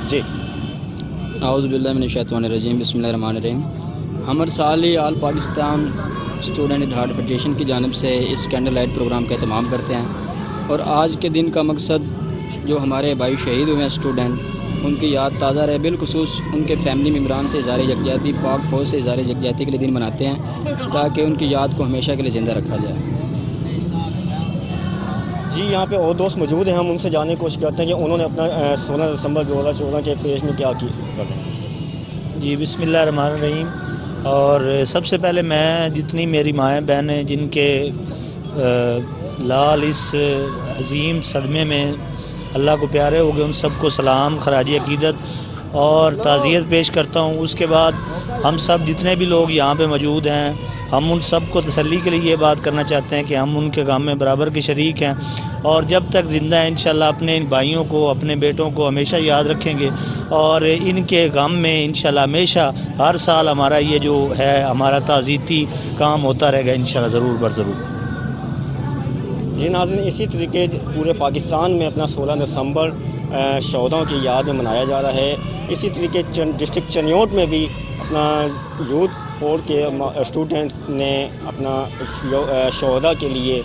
जी। औज़ुबिल्लाहिमिनश्शैतानिर्रजीम बिस्मिल्लाहिर्रहमानिर्रहीम। हम हर साल ही all Pakistan student heart federation की जानिब से इस कैंडल लाइट प्रोग्राम का एहतमाम करते हैं और आज के दिन का मकसद जो हमारे भाई शहीद हुए हैं स्टूडेंट, उनकी याद ताज़ा रहे, बिलखुसूस उनके फैमिली मेम्बरान से इज़हार यकजहती, पाक फ़ौज से इज़हार यकजहती के लिए दिन मनाते हैं ताकि उनकी याद को हमेशा के लिए ज़िंदा रखा जाए। जी, यहाँ पे और दोस्त मौजूद हैं, हम उनसे जानने की कोशिश करते हैं कि उन्होंने अपना 16 दिसंबर 2014 के पेज में क्या कर रहे हैं। जी, बिस्मिल्लाहिर्रहमानिर्रहीम। और सबसे पहले मैं जितनी मेरी माएँ बहनें जिनके लाल इस अज़ीम सदमे में अल्लाह को प्यारे हो गए, उन सबको सलाम, खराज अक़ीदत और ताज़ियत पेश करता हूँ। उसके बाद हम सब जितने भी लोग यहाँ पे मौजूद हैं, हम उन सब को तसल्ली के लिए ये बात करना चाहते हैं कि हम उनके गम में बराबर के शरीक हैं और जब तक ज़िंदा हैं इंशाल्लाह अपने इन भाइयों को, अपने बेटों को हमेशा याद रखेंगे और इनके गम में इंशाल्लाह हमेशा हर साल हमारा ये जो है हमारा ताज़ीती काम होता रहेगा इंशाल्लाह ज़रूर बर ज़रूर। जी नाज़रीन, इसी तरीके पूरे पाकिस्तान में अपना 16 दिसंबर शहीदों की याद में मनाया जा रहा है। इसी तरीके डिस्ट्रिक्ट चनियोट में भी अपना यूथ फोर के स्टूडेंट ने अपना शहीदा के लिए